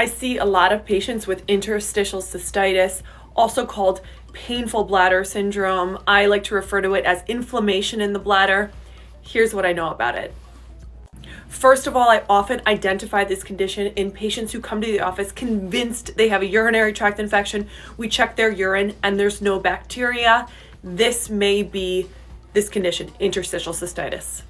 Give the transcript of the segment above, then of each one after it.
I see a lot of patients with interstitial cystitis, also called painful bladder syndrome. I like to refer to it as inflammation in the bladder. Here's what I know about it. First of all, I often identify this condition in patients who come to the office convinced they have a urinary tract infection. We check their urine and there's no bacteria. This may be this condition, interstitial cystitis.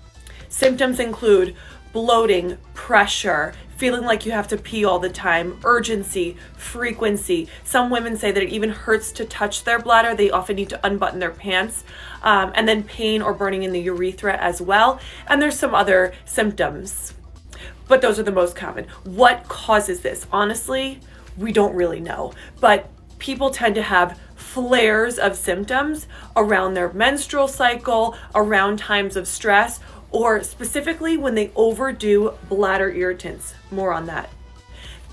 Symptoms include bloating, pressure, feeling like you have to pee all the time, urgency, frequency. Some women say that it even hurts to touch their bladder. They often need to unbutton their pants. And then pain or burning in the urethra as well. And there's some other symptoms, but those are the most common. What causes this? Honestly, we don't really know, but people tend to have flares of symptoms around their menstrual cycle, around times of stress, or specifically when they overdo bladder irritants. More on that.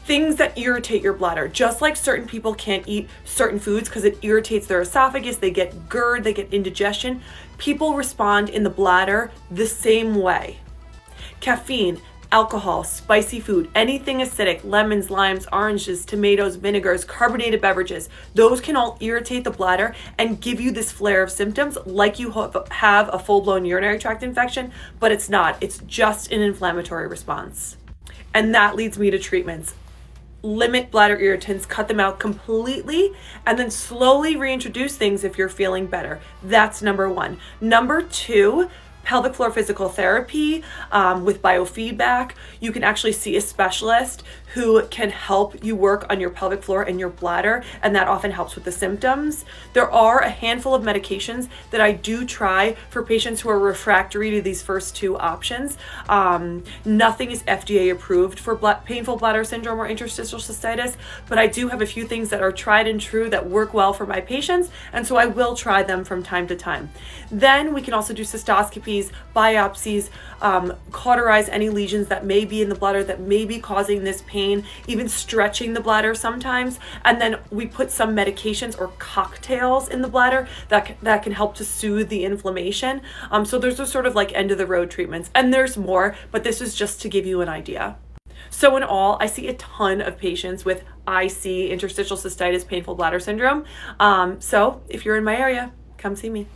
Things that irritate your bladder, just like certain people can't eat certain foods because it irritates their esophagus, they get GERD, they get indigestion. People respond in the bladder the same way. Caffeine, alcohol, spicy food, anything acidic, lemons, limes, oranges, tomatoes, vinegars, carbonated beverages, those can all irritate the bladder and give you this flare of symptoms like you have a full-blown urinary tract infection, but it's not. It's just an inflammatory response. And that leads me to treatments. Limit bladder irritants, cut them out completely, and then slowly reintroduce things if you're feeling better. That's number one. Number two, pelvic floor physical therapy with biofeedback. You can actually see a specialist who can help you work on your pelvic floor and your bladder, and that often helps with the symptoms. There are a handful of medications that I do try for patients who are refractory to these first two options. Nothing is FDA approved for painful bladder syndrome or interstitial cystitis, but I do have a few things that are tried and true that work well for my patients, and so I will try them from time to time. Then we can also do cystoscopies, biopsies, cauterize any lesions that may be in the bladder that may be causing this pain, even stretching the bladder sometimes. And then we put some medications or cocktails in the bladder that can help to soothe the inflammation. So there's a sort of like end of the road treatments, and there's more, but this is just to give you an idea. So in all, I see a ton of patients with IC, interstitial cystitis, painful bladder syndrome. So if you're in my area, come see me.